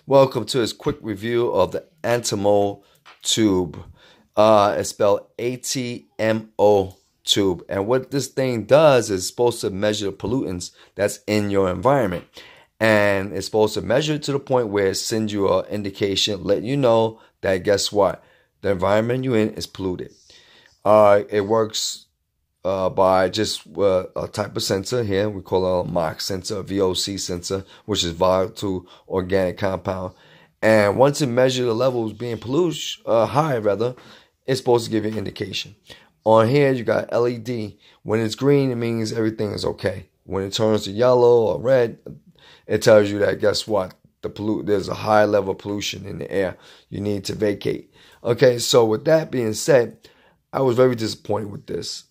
Welcome to this quick review of the Atmo Tube. It's spelled ATMO Tube. And what this thing does is supposed to measure the pollutants that's in your environment. And it's supposed to measure it to the point where it sends you an indication, letting you know that guess what? The environment you're in is polluted. It works by just a type of sensor here. We call it a MOC sensor, a VOC sensor, which is volatile organic compound. And once it measures the levels being polluted, high rather, it's supposed to give you an indication. On here, you got LED. When it's green, it means everything is okay. When it turns to yellow or red, it tells you that guess what? There's a high level of pollution in the air. You need to vacate. Okay, so with that being said, I was very disappointed with this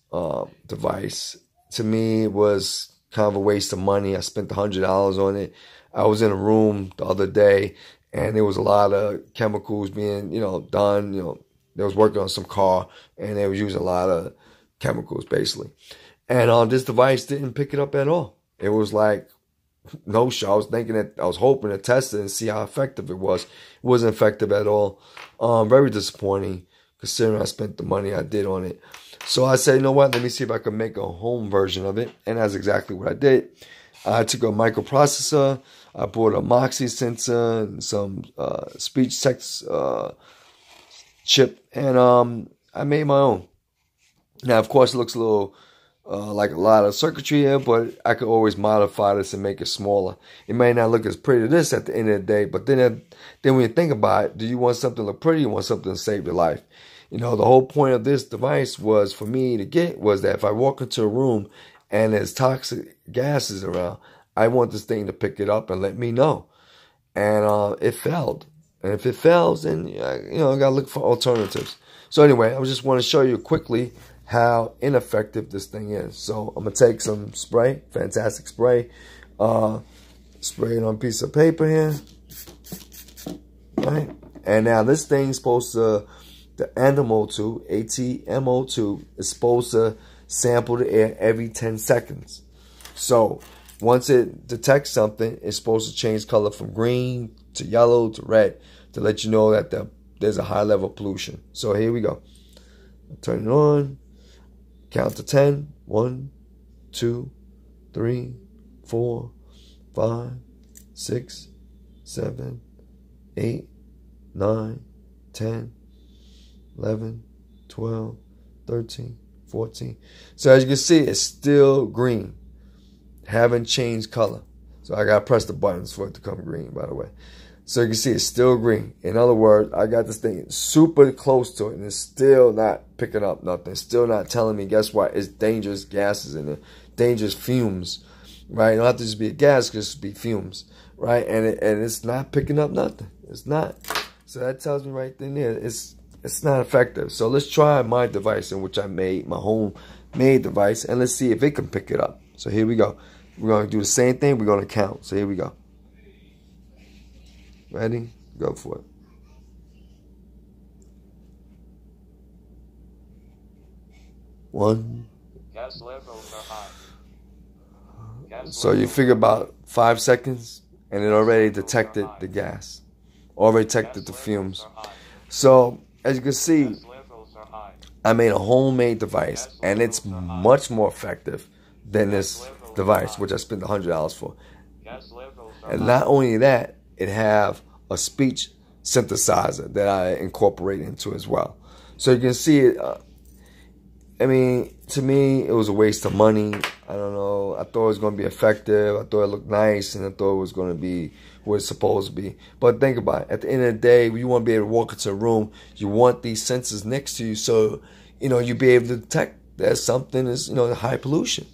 device. To me, it was kind of a waste of money. I spent $100 on it. I was in a room the other day, and there was a lot of chemicals being, done. They was working on some car, and they was using a lot of chemicals, basically. And this device didn't pick it up at all. It was like no show. I was hoping to test it and see how effective it was. It wasn't effective at all. Very disappointing, considering I spent the money I did on it. So I said, you know what? Let me see if I can make a home version of it. And that's exactly what I did. I took a microprocessor. I bought a Moxie sensor and some speech text chip. And I made my own. Now, of course, it looks a little like a lot of circuitry here, but I could always modify this and make it smaller. It may not look as pretty as this at the end of the day, but then when you think about it, do you want something to look pretty? You want something to save your life? The whole point of this device was for me to get was that if I walk into a room and there's toxic gases around, I want this thing to pick it up and let me know. And it failed. And if it fails, then, I got to look for alternatives. So anyway, I just want to show you quickly how ineffective this thing is. So I'm going to take some spray, fantastic spray, spray it on a piece of paper here. Right? And now this thing's supposed to, the Atmo Tube, ATMO Tube, is supposed to sample the air every 10 seconds. So once it detects something, it's supposed to change color from green to yellow to red to let you know that there's a high level of pollution. So here we go. Turn it on. Count to 10. 1, 2, 3, 4, 5, 6, 7, 8, 9, 10, 11, 12, 13, 14. So as you can see, it's still green. Haven't changed color. So I got to press the buttons for it to come green, by the way. So you can see it's still green. In other words, I got this thing super close to it, and it's still not picking up nothing. It's still not telling me, guess what? It's dangerous gases in it, dangerous fumes, right? It don't have to just be a gas, it just be fumes, right? And it's not picking up nothing. It's not. So that tells me right then there, it's not effective. So let's try my device in which I made, my homemade device, and let's see if it can pick it up. So here we go. We're going to do the same thing. We're going to count. So here we go. Ready? Go for it. 1. Gas levels are high. So you figure about 5 seconds, and it already detected the gas. Already detected the fumes. So as you can see, I made a homemade device, and it's much more effective than this device, which I spent $100 for. And not only that, it have a speech synthesizer that I incorporate into as well. So you can see it. I mean, to me, it was a waste of money. I don't know. I thought it was going to be effective. I thought it looked nice, and I thought it was going to be what it's supposed to be. But think about it. At the end of the day, you want to be able to walk into a room. You want these sensors next to you, so you be able to detect that something is high pollution.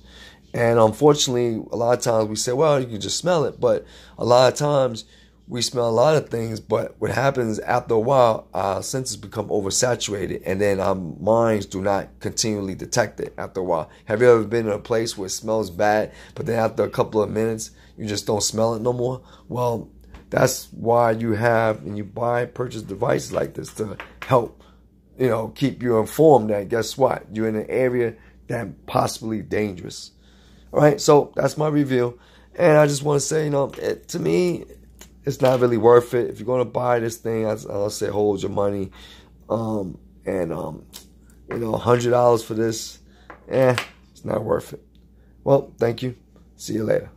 And unfortunately, a lot of times we say, well, you can just smell it. But a lot of times we smell a lot of things. But what happens after a while, our senses become oversaturated. And then our minds do not continually detect it after a while. Have you ever been in a place where it smells bad, but then after a couple of minutes, you just don't smell it no more? Well, that's why you have, and you purchase devices like this to help, keep you informed that guess what? You're in an area that possibly dangerous. All right, so that's my review. And I just want to say, to me, it's not really worth it. If you're gonna buy this thing, I'll say hold your money. $100 for this, it's not worth it. Well, thank you. See you later.